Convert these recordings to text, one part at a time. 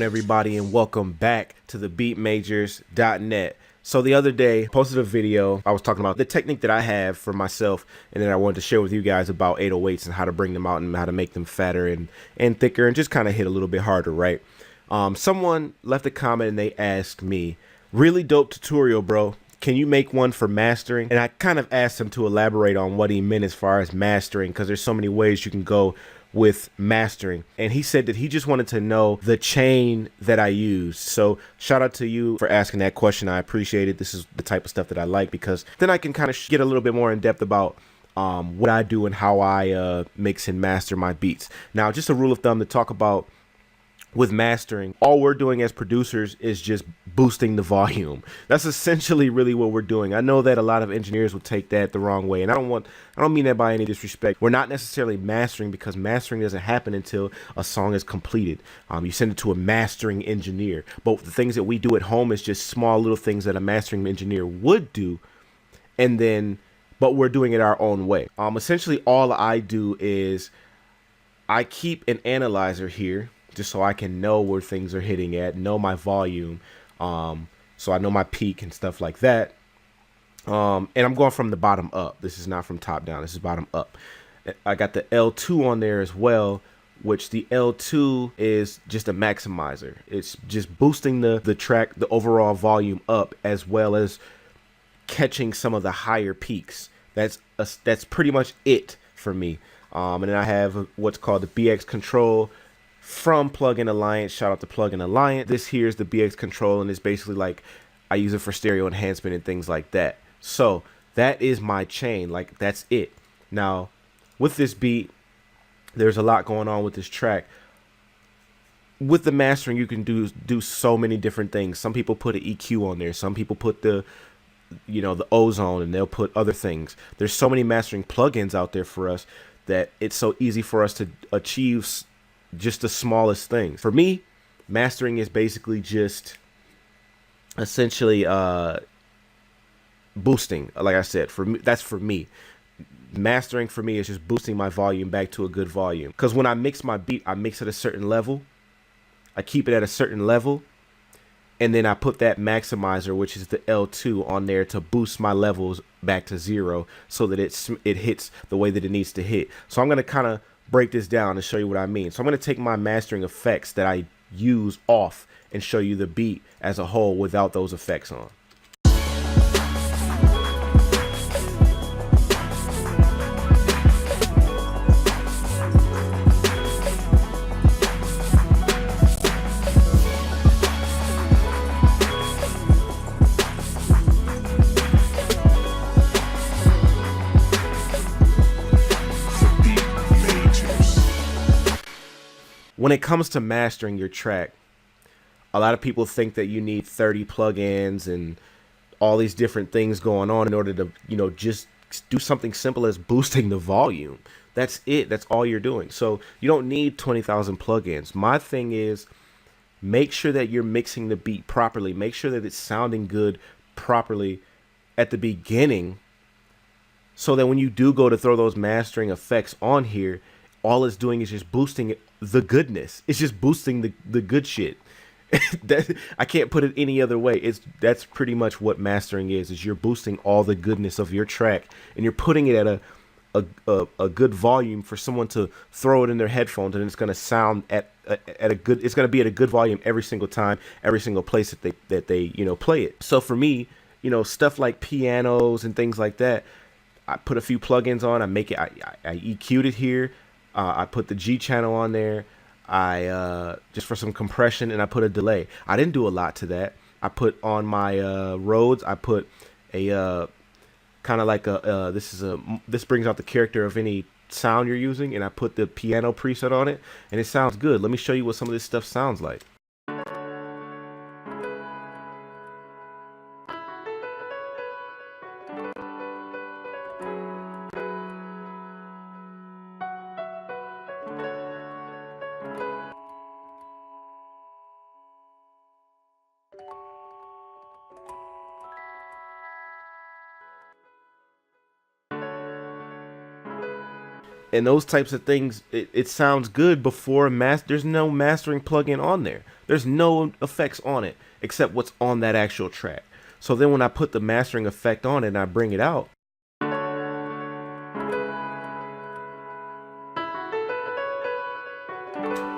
everybody, and welcome back to the beatmajors.net. So the other day, I posted a video. I was talking about the technique that I have for myself, and then I wanted to share with you guys about 808s and how to bring them out and how to make them fatter and thicker and just kind of hit a little bit harder, right? Someone left a comment and they asked me, really dope tutorial, bro. Can you make one for mastering? And I kind of asked him to elaborate on what he meant as far as mastering, because there's so many ways you can go with mastering. And he said that he just wanted to know the chain that I use. So shout out to you for asking that question. I appreciate it. This is the type of stuff that I like, because then I can kind of get a little bit more in depth about what I do and how I mix and master my beats. Now, just a rule of thumb to talk about with mastering, all we're doing as producers is just boosting the volume. That's essentially really what we're doing. I know that a lot of engineers would take that the wrong way, and I don't mean that by any disrespect. We're not necessarily mastering, because mastering doesn't happen until a song is completed. You send it to a mastering engineer. But the things that we do at home is just small little things that a mastering engineer would do, but we're doing it our own way. Essentially all I do is I keep an analyzer here, just so I can know where things are hitting at, know my volume, so I know my peak and stuff like that. And I'm going from the bottom up. This is not from top down. This is bottom up. I got the L2 on there as well, which the L2 is just a maximizer. It's just boosting the track, the overall volume up, as well as catching some of the higher peaks. That's pretty much it for me. And then I have what's called the BX Control from Plugin Alliance. Shout out to Plugin Alliance. This here is the BX Control, and it's basically like I use it for stereo enhancement and things like that. So that is my chain. Like, that's it. Now, with this beat, there's a lot going on with this track. With the mastering, you can do so many different things. Some people put an EQ on there. Some people put the ozone, and they'll put other things. There's so many mastering plugins out there for us that it's so easy for us to achieve just the smallest things. For me, mastering is basically just essentially boosting. Like I said, for me, that's for me. Mastering for me is just boosting my volume back to a good volume. Because when I mix my beat, I mix at a certain level. I keep it at a certain level. And then I put that maximizer, which is the L2, on there to boost my levels back to 0 so that it hits the way that it needs to hit. So I'm going to kind of break this down and show you what I mean. So I'm going to take my mastering effects that I use off and show you the beat as a whole without those effects on. When it comes to mastering your track, a lot of people think that you need 30 plugins and all these different things going on in order to, just do something simple as boosting the volume. That's it. That's all you're doing. So you don't need 20,000 plugins. My thing is, make sure that you're mixing the beat properly. Make sure that it's sounding good properly at the beginning, so that when you do go to throw those mastering effects on here, all it's doing is just boosting the goodness. It's just boosting the good shit. I can't put it any other way. That's pretty much what mastering is you're boosting all the goodness of your track, and you're putting it at a good volume for someone to throw it in their headphones, and it's going to sound it's going to be at a good volume every single time, every single place that they play it. So for me, stuff like pianos and things like that, I put a few plugins on. I EQ'd it here. I put the G channel on there. I just for some compression, and I put a delay. I didn't do a lot to that. I put on my Rhodes. I put a kind of like this brings out the character of any sound you're using, and I put the piano preset on it, and it sounds good. Let me show you what some of this stuff sounds like. And those types of things, it sounds good before there's no mastering plugin on there. There's no effects on it except what's on that actual track. So then when I put the mastering effect on it and I bring it out,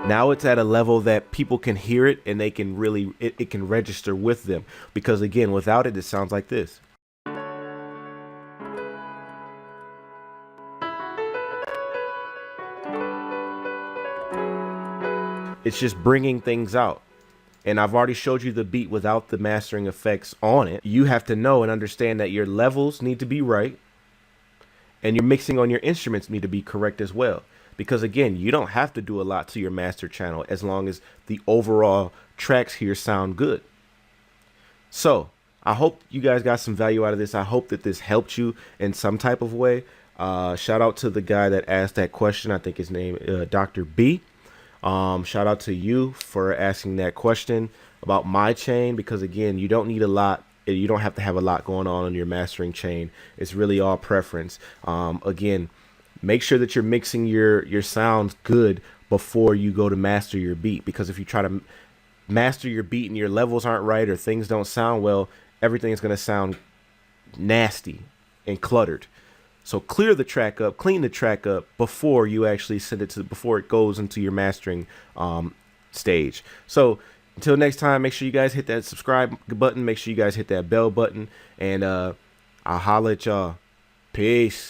now it's at a level that people can hear it and they can really, it can register with them. Because again, without it, it sounds like this. It's just bringing things out. And I've already showed you the beat without the mastering effects on it. You have to know and understand that your levels need to be right. And your mixing on your instruments need to be correct as well. Because again, you don't have to do a lot to your master channel as long as the overall tracks here sound good. So I hope you guys got some value out of this. I hope that this helped you in some type of way. Shout out to the guy that asked that question. I think his name Dr. B. Shout out to you for asking that question about my chain, because again, you don't need a lot. You don't have to have a lot going on your mastering chain. It's really all preference. Again, make sure that you're mixing your sounds good before you go to master your beat, because if you try to master your beat and your levels aren't right or things don't sound well, everything is going to sound nasty and cluttered. So clear the track up, clean the track up before you actually send it before it goes into your mastering stage. So until next time, make sure you guys hit that subscribe button. Make sure you guys hit that bell button, and I'll holla at y'all. Peace.